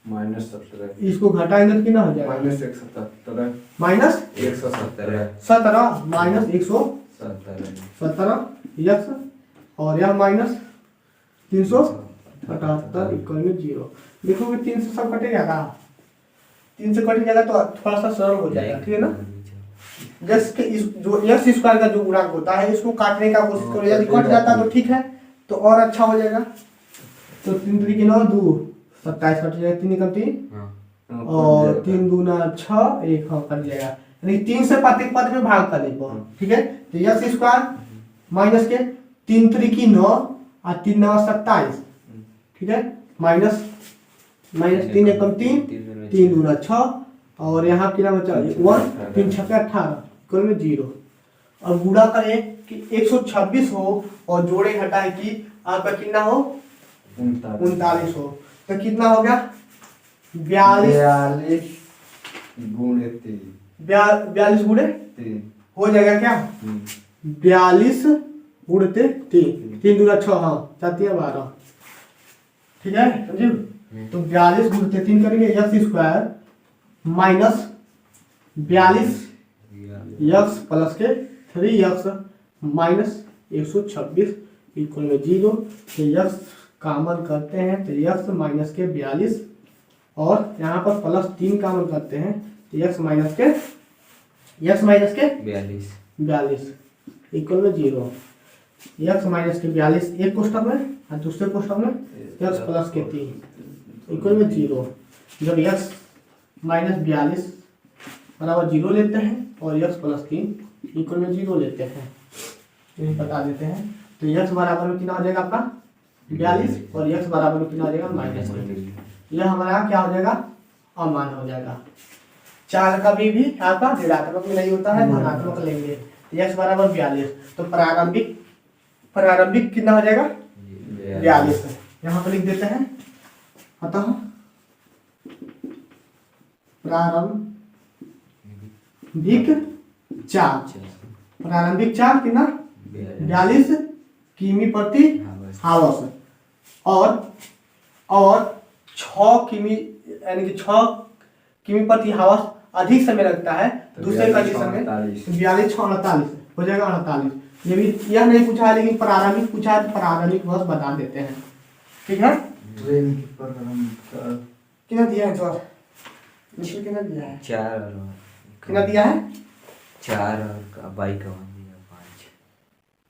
माइनस 17 इसको घटाएंगे तो कितना हो जाएगा माइनस 177 माइनस 117 17 माइनस 117 x और यह माइनस 378 इक्वल में 0। देखोगे 3 से सब कटेगा ना, 3 से कट जाएगा तो थोड़ा सा सरल हो जाएगा, ठीक है ना। जैसे इस जो x स्क्वायर का जो गुणांक होता है इसको काटने का कोशिश करो, यदि कट जाता तो ठीक है तो और अच्छा हो जाएगा। तो 3 3 9 2 27 कट जाएगा, 3 निकल 3 और 3 दूना 6 1 कट जाएगा, यानी 3 से प्रत्येक पद में भाग कर लेंगे, ठीक है। तो x स्क्वायर माइनस के 3 3 की 9 और 3 9 27, ठीक है, माइनस 3 एकम 3 3 दूना 6 और यहाँ कितना बचा 1 3 6 18 इक्वल में 0। और गुणा करें कि 126 हो और जोड़े घटाए कि आपका कितना हो 39 हो, तो कितना हो गया 42 गुणे 3 42 गुणे 3 हो जाएगा क्या 42 गुणते 3 3 दूना 6 हाँ 4 3 12, ठीक है समझे। तो 42 गुणते 3 करेंगे x square minus 42 x plus के 3x माइनस 126 इक्वल में 0। तो x कॉमन करते हैं तो x माइनस के 42 और यहाँ पर प्लस 3 कॉमन करते हैं तो x माइनस के 42 इक्वल में 0। x माइनस के 42 एक कोष्ठक में और दूसरे कोष्ठक में x प्लस के 3 इक्वल में 0। जब x माइनस 42 बराबर 0 लेते हैं और x प्लस 3 इक्वल में 0 लेते हैं, ये बता देते हैं। तो x बराबर में कितना हो जाएगा आपका 42 और x बराबर में कितना हो जाएगा माइनस 3, यह हमारा क्या हो जाएगा अमान हो जाएगा। चार का भी आपका ऋणात्मक में नहीं होता है, धनात्मक लेंगे। x बराबर 42 तो प्रारंभिक कितना हो जाएगा 42, यहाँ पर लिख देते हैं। अतः प्रारंभिक चार्ज कितना 42 किमी प्रति हावस और 6 किमी यानी कि 6 किमी प्रति हावस अधिक समय लगता है दूसरे कंडीशन में 42 6 48 हो जाएगा 48। ये भी यह नहीं पूछा है लेकिन प्रारंभिक पूछा है तो प्रारंभिक बस बता देते हैं, ठीक है। ट्रेन की प्रारंभिक कितना दिया है सर कितना दिया है 4 कितना दिया है 4 और बाई का 5।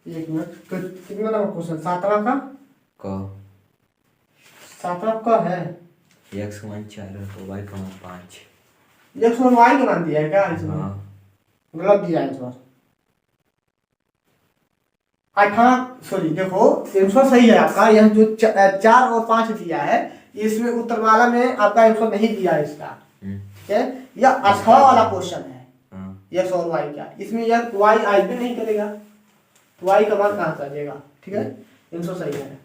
एक मिनट कितना नंबर क्वेश्चन 7वां का क 7वां का है x मान 4 और y का मान 5। x और y का मान दिया है क्या इसमें हाँ गलत दिया है सर 18 सॉरी देखो आंसर सही है आपका, यह जो 4 और 5 दिया है इसमें उत्तरमाला में आपका आंसर नहीं दिया है इसका, ठीक है। यह 18 वाला क्वेश्चन है x और y का, इसमें यह y आई भी नहीं करेगा तो y का मान कहाँ से आ जाएगा, ठीक है। आंसर सही है,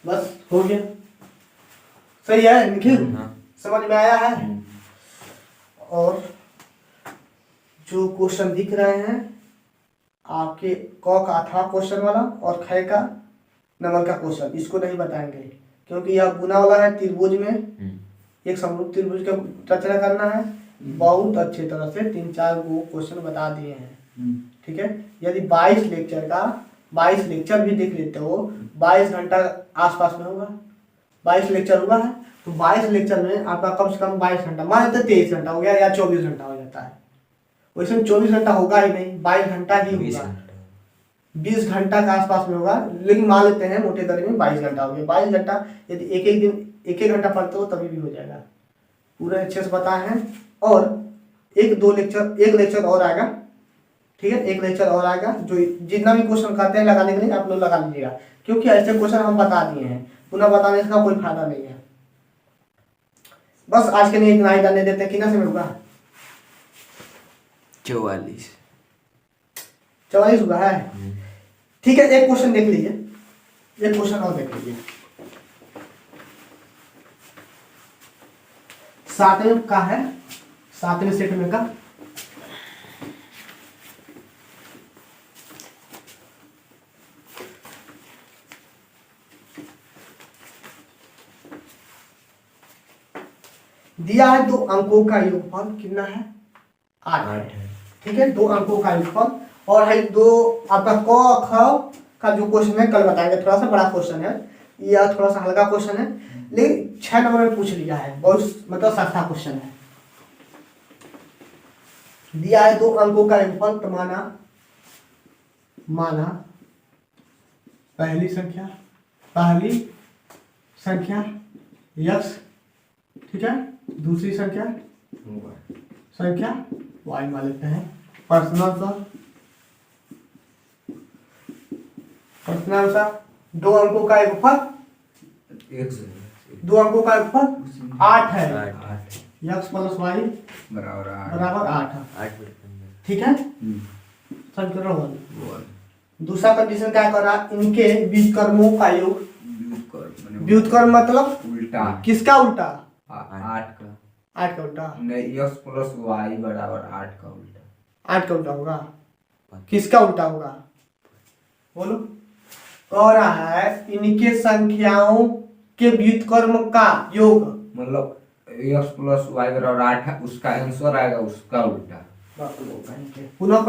बस हो गया सही है निखिल, समझ में आया है। और जो क्वेश्चन दिख रहे हैं आपके क का 18 क्वेश्चन वाला और ख का नंबर का क्वेश्चन इसको नहीं बताएंगे क्योंकि यह गुना वाला है। त्रिभुज में एक समरूप त्रिभुज का रचना करना है, बहुत अच्छे तरह से 3-4 क्वेश्चन बता दिए हैं, ठीक है। यदि 22 लेक्चर भी देख लेते हो 22 घंटा आसपास में होगा, 22 लेक्चर हुआ है तो 22 लेक्चर में आपका कम से कम 22 घंटा मान लेते 23 घंटा हो गया या 24 घंटा हो जाता है, वैसे 24 घंटा होगा ही नहीं 22 घंटा ही होगा, 20 घंटा के आसपास में होगा, लेकिन मान लेते हैं मोटे तौर में 22 घंटा हो गया। 22 घंटा यदि एक दिन एक घंटा पढ़ते हो तभी भी हो जाएगा, पूरे अच्छे से बताए हैं। और एक लेक्चर और आएगा, ठीक है, एक लेक्चर और आएगा जो जितना भी क्वेश्चन करते हैं लगाने के लिए आप लोग लगा लीजिएगा क्योंकि ऐसे क्वेश्चन हम बता दिए हैं, पुनः बताने का कोई फायदा नहीं है। बस आज के लिए इतना ही जाने देते हैं। कितना समय होगा? 44। 44 हुआ है। ठीक है, एक क्वेश्चन देख लीजिए, एक क्वेश्चन और देख लीजिए। 7वें का है, 7वें सेट में का दिया है 2 अंकों का योगफल कितना है? 8 है। ठीक है, 2 अंकों का योगफल और है 2 आपका क ख का जो क्वेश्चन है कल बताएंगे। थोड़ा सा बड़ा क्वेश्चन है या थोड़ा सा हल्का क्वेश्चन है, लेकिन 6 नंबर में पूछ लिया है, बहुत मतलब सस्ता क्वेश्चन है। दिया है 2 अंकों का योगफल, तो माना पहली संख्या यक्स, ठीक है, दूसरी संख्या y मान लेते हैं। प्रश्नांश 2 अंकों का योगफल, 2 अंकों का योगफल 8 है। यक्स प्लस वाई बराबर 8। ठीक है, समीकरण 1। दूसरा कंडीशन क्या कर रहा? इनके व्युत्क्रमों का योग। व्युत्क्रम मतलब उल्टा, किसका उल्टा? 8 का 8 का उल्टा नहीं, x प्लस वाई बराबर 8 का उल्टा। 8 का उल्टा होगा। किसका उल्टा होगा बोलो? कह रहा है इनके संख्याओं के व्युत्क्रम का योग, मतलब x प्लस वाई बराबर 8 है, उसका आंसर आएगा उसका उल्टा। पुनः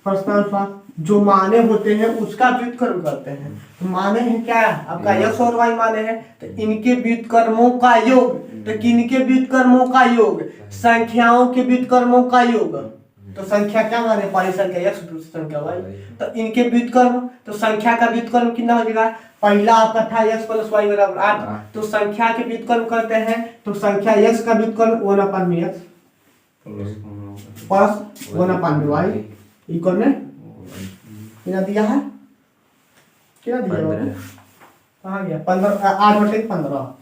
प्रश्नानुसार, जो माने होते हैं उसका व्युत्क्रम करते हैं। तो माने हैं क्या? आपका यक्स और वाई माने हैं, तो इनके व्युत्क्रमों का योग। तो किनके व्युत्क्रमों का योग? संख्याओं के व्युत्क्रमों का योग। तो संख्या क्या माने? पहली संख्या यक्स, दूसरी संख्या वाई। तो इनके व्युत्क्रम, तो संख्या का व्युत्क्रम कितना हो जाएगा? पहला आपका था यक्स प्लस वाई बराबर 8, तो संख्या के व्युत्क्रम करते हैं, तो संख्या यक्स का व्युत्क्रम 1/x प्लस 1/y इक्वल में कितना दिया है? क्या दिया है? कहाँ गया? 15, 8/15,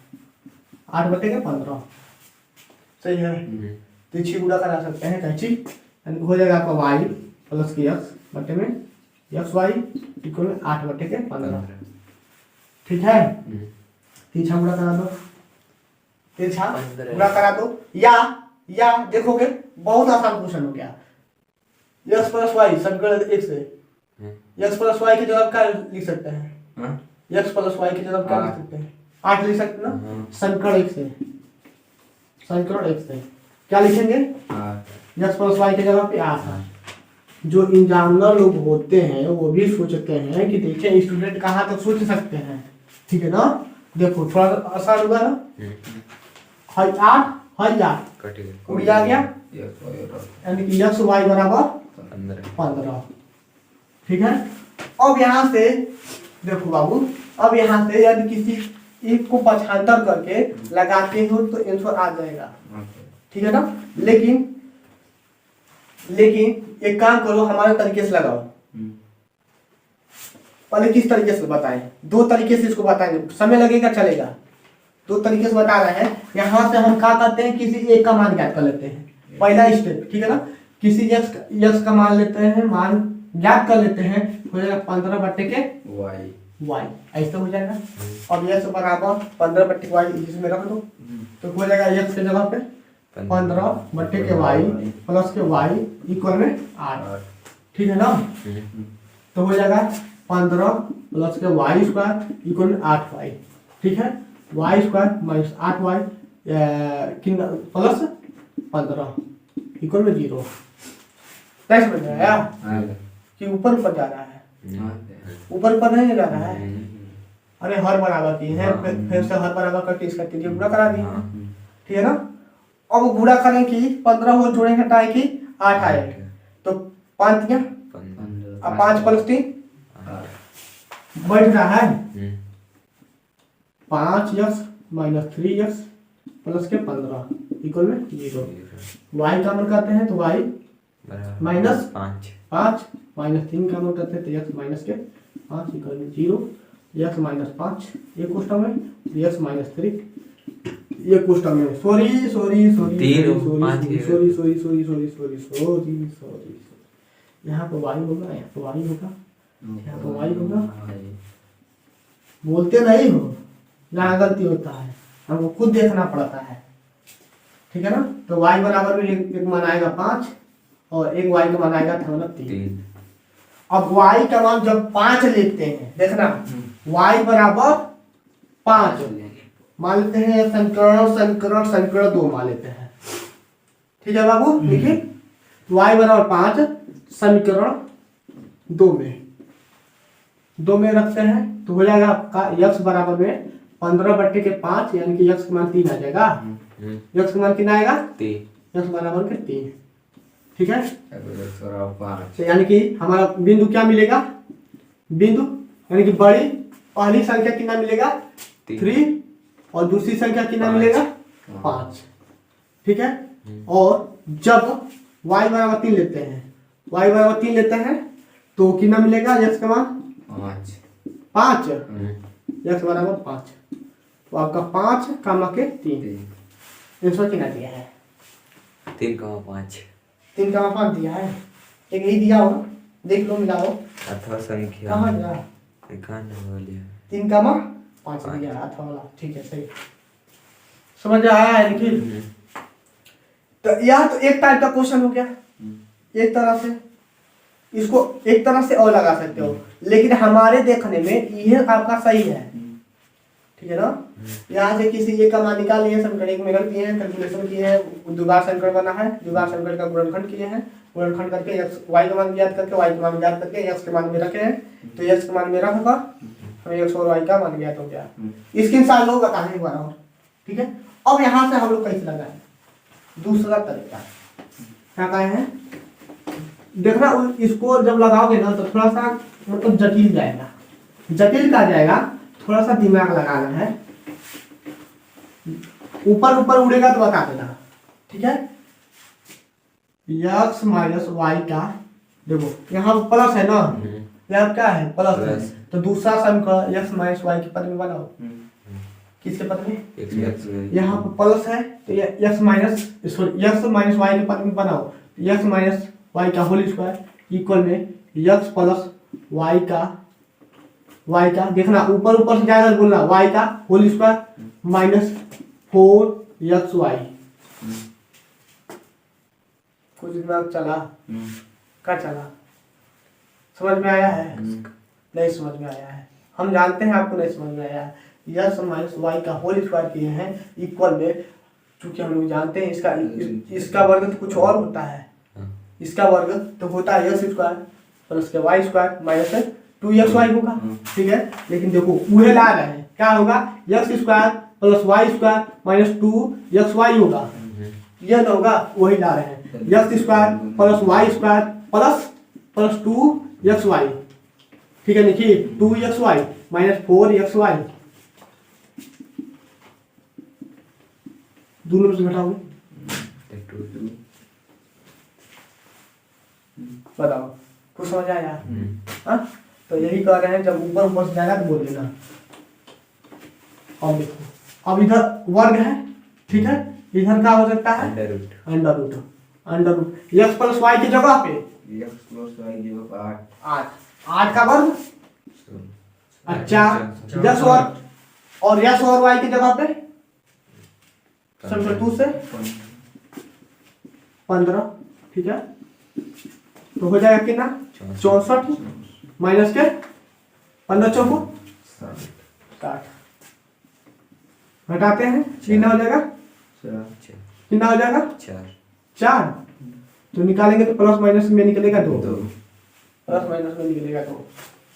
8/15 सही है। तिरछी गुणा करा सकते हैं कैंची, हो जाएगा आपका वाई प्लस के एक्स बटे में एक्स वाई इक्वल में 8/15। ठीक है, तिरछा गुणा करा दो, तिरछा गुणा करा दो, या देखोगे बहुत आसान क्वेश्चन हो गया। एक्स प्लस वाई समीकरण 1 से एक्स प्लस वाई की जगह क्या लिख सकते हैं? एक्स प्लस वाई की जगह क्या लिख सकते हैं? 8 लिख सकते हैं ना। समीकरण 1 से क्या लिखेंगे? एक्स प्लस वाई की जगह पे 8। जो एग्जामिनर लोग होते हैं वो भी सोचते हैं कि देखिए स्टूडेंट कहाँ तक सोच सकते हैं। ठीक है ना, देखो थोड़ा आसान होगा ना। 8 उड़ आ गया, यानी कि एक्स वाई बराबर 15। ठीक है, अब यहाँ से देखो बाबू, अब यहाँ से यदि किसी एक को पक्षांतर करके लगाते हो तो आंसर आ जाएगा। ठीक है ना, लेकिन एक काम करो, हमारे तरीके से लगाओ। पहले किस तरीके से बताएं? 2 तरीके से इसको बताएंगे, समय लगेगा चलेगा। 2 तरीके से बता रहे हैं। यहाँ से हम क्या करते हैं, किसी एक का मान ज्ञात कर लेते हैं, पहला स्टेप। ठीक है ना, किसी यक्स का मान लेते हैं, मान ज्ञात कर लेते हैं, हो जाएगा 15/y, ऐसा हो जाएगा। अब यक्स बराबर 15/y इसमें रख दो, तो हो जाएगा यक्स के जगह पे 15/y प्लस के y इक्वल में 8। ठीक है ना, तो हो जाएगा 15 प्लस के y स्क्वायर इक्वल में 8y। ठीक है, y square minus 8y plus 15 equal में 0। कैसे बन जाएगा कि ऊपर ऊपर जा रहा है? ऊपर ऊपर नहीं जा रहा है। अरे हर बराबर की है, फिर से हर बराबर करके इसका तीन गुणा करा दी। ठीक है ना, अब गुणा करें कि 15 हो जोड़ेंगे टाई की 8 आए, तो 5 दिया, अब 5 प्लस 3 बैठ रहा है 5x माइनस 3x प्लस के 15 इक्वल में 0। y का मान करते हैं तो y माइनस 5 माइनस 3 का मान करते हैं तो x माइनस के 5 इक्वल में 0। x माइनस 5 एक कोष्टक में, x माइनस 3 एक कोष्टक में। सॉरी यहाँ पर y होगा, यहाँ पर y होगा, यहाँ पर y होगा। बोलते नहीं हो, यहाँ गलती होता है, हमको खुद देखना पड़ता है, ठीक है ना। तो y बराबर में एक मान आएगा 5 और एक y का मान आएगा था मतलब 3। अब y का मान जब 5 लेते हैं, देखना y बराबर 5 मान लेते हैं, समीकरण 2 मान लेते हैं, ठीक है बाबू। देखिए y बराबर 5 समीकरण 2 में रखते हैं तो हो जाएगा आपका x बराबर में 15/5 यानी कि x का मान 3 आ जाएगा। x का मान कितना आएगा? 3। x बराबर के 3, ठीक है। तो यानी कि हमारा बिंदु क्या मिलेगा? बिंदु यानी कि बड़ी पहली संख्या कितना मिलेगा? 3 और दूसरी संख्या कितना मिलेगा? 5, ठीक है। और जब y बराबर 3 लेते हैं तो कितना मिलेगा? x का मान 5 x बराबर 5, तो आपका 5 कामा के 3 आंसर कितना दिया है? 3,5 दिया है। एक यही दिया होगा, देख लो मिलाओ अथवा संख्या कहाँ दिया? 3,5 दिया अथवा वाला, ठीक है सही समझ आया है। देखिए तो यह तो एक टाइप का क्वेश्चन हो गया, एक तरह से इसको एक तरह से और लगा सकते हो, लेकिन हमारे देखने में यह आपका सही है, ठीक है ना। यहाँ से किसी एक का मान निकाल लिए, समीकरण एक में रख दिए हैं, कैलकुलेशन किए हैं, द्विघात समीकरण बना है, द्विघात समीकरण का गुणनखंड किए हैं, गुणनखंड करके y का मान ज्ञात करके y का मान ज्ञात करके x के मान में रखे हैं, तो x के मान में रखा होगा, हमें x और y का मान ज्ञात हो गया। इसके साथ लोग बताएं एक बार और, ठीक है। अब यहाँ से हम लोग कैसे लगाए? दूसरा तरीका क्या कहे हैं, देखना इसको जब लगाओगे ना तो थोड़ा सा मतलब जटिल जाएगा, जटिल का जाएगा, थोड़ा सा दिमाग लगाना है। ऊपर ऊपर उड़ेगा तो बता देना, ठीक है। x माइनस वाई का देखो यहाँ प्लस है ना, यहाँ क्या है? प्लस है, तो दूसरा समीकरण x माइनस वाई के पद में बनाओ। किसके पद में? यहाँ पर प्लस है तो x माइनस वाई के पद में बनाओ, x माइनस वाई का होल स्क्वायर इक्वल में x प्लस y का देखना ऊपर ऊपर से जाएगा बोलना y का होल स्क्वायर माइनस 4xy। कुछ दिमाग चला? क्या चला? समझ में आया है? नहीं समझ में आया है, हम जानते हैं आपको नहीं समझ में आया है। x माइनस वाई का होल स्क्वायर किए हैं इक्वल में, चूंकि हम लोग जानते हैं इसका वर्ग तो कुछ और होता है, इसका वर्ग तो होता है x स्क्वायर प्लस के वाई स्क्वायर माइनस 2xy होगा, ठीक है। लेकिन देखो उहे ला रहे हैं, क्या होगा? x square plus Y square minus 2xy होगा, यह ना होगा, वही ला रहे हैं x square plus Y square plus 2xy, ठीक है। देखिए 2xy माइनस 4xy, दोनों से घटाओगे बताओ, कुछ समझ आया? हाँ तो यही कह रहे हैं, जब ऊपर ऊपर से जाएगा तो बोल देना। अब देखो, अब इधर वर्ग है, ठीक है, इधर क्या हो सकता है? Under root x plus Y की जगह पे 8 का वर्ग, अच्छा यस और यस और वाई की जगह पे समीकरण 2 से 15, ठीक है। तो हो जाएगा कितना? 64 माइनस के 15 चौको 60, घटाते हैं, कितना हो जाएगा? कितना हो जाएगा? 4। तो निकालेंगे तो प्लस माइनस में निकलेगा 2, प्लस माइनस में निकलेगा 2,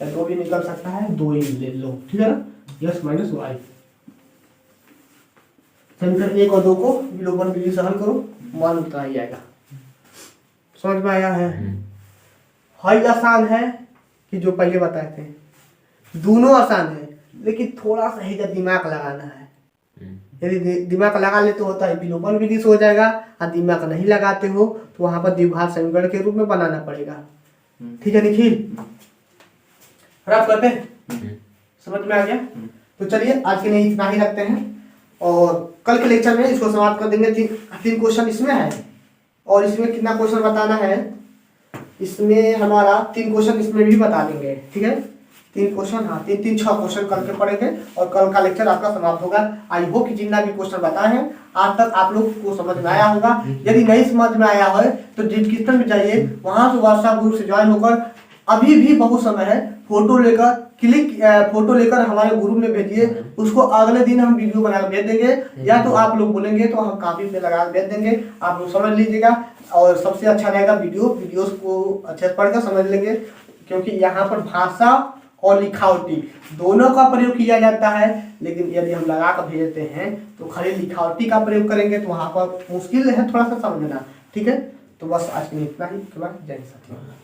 या 2 भी निकल सकता है, 2 ही ले लो, ठीक है ना। x माइनस वाई, समीकरण 1 और 2 को विलोपन विधि से हल करो, मान उतना ही आएगा। समझ में आया है? हल आसान है कि जो पहले बताए थे, दोनों आसान है, लेकिन थोड़ा सा ही दिमाग लगाना है। यदि दिमाग लगा ले तो होता है विलोपन विधि से हो जाएगा, और दिमाग नहीं लगाते हो तो वहां पर द्विघात समीकरण के रूप में बनाना पड़ेगा, ठीक है निखिल? रफ करते हैं, समझ में आ गया? तो चलिए आज के लिए इतना ही रखते हैं और कल के लेक्चर में इसको समाप्त कर देंगे। तीन क्वेश्चन इसमें है और इसमें कितना क्वेश्चन बताना है, इसमें हमारा 3 क्वेश्चन इसमें भी बता देंगे। ठीक है, 3 क्वेश्चन, हाँ 6 क्वेश्चन कल के पढ़ेंगे और कल का लेक्चर आपका समाप्त होगा। आई होप कि जितना भी क्वेश्चन बताए हैं आज तक आप लोग को समझ में आया होगा। यदि नहीं समझ में आया है तो डिस्क्रिप्शन में जाइए, वहां से व्हाट्सएप ग्रुप से ज्वाइन होकर अभी भी बहुत समय है, फोटो लेकर हमारे ग्रुप में भेजिए। उसको अगले दिन हम वीडियो बना कर भेज देंगे, या तो आप लोग बोलेंगे तो हम कॉपी पे लगा भेज देंगे। आप लोग समझ लीजिएगा और सबसे अच्छा रहेगा वीडियोस को अच्छे से पढ़कर समझ लेंगे, क्योंकि यहाँ पर भाषा और लिखावटी दोनों का प्रयोग किया जाता है। लेकिन यदि हम लगा कर भेजते हैं तो खाली लिखावटी का प्रयोग करेंगे तो वहाँ पर मुश्किल है थोड़ा सा समझना। ठीक है, तो बस आज के लिए इतना ही। जय हिंद साथियों।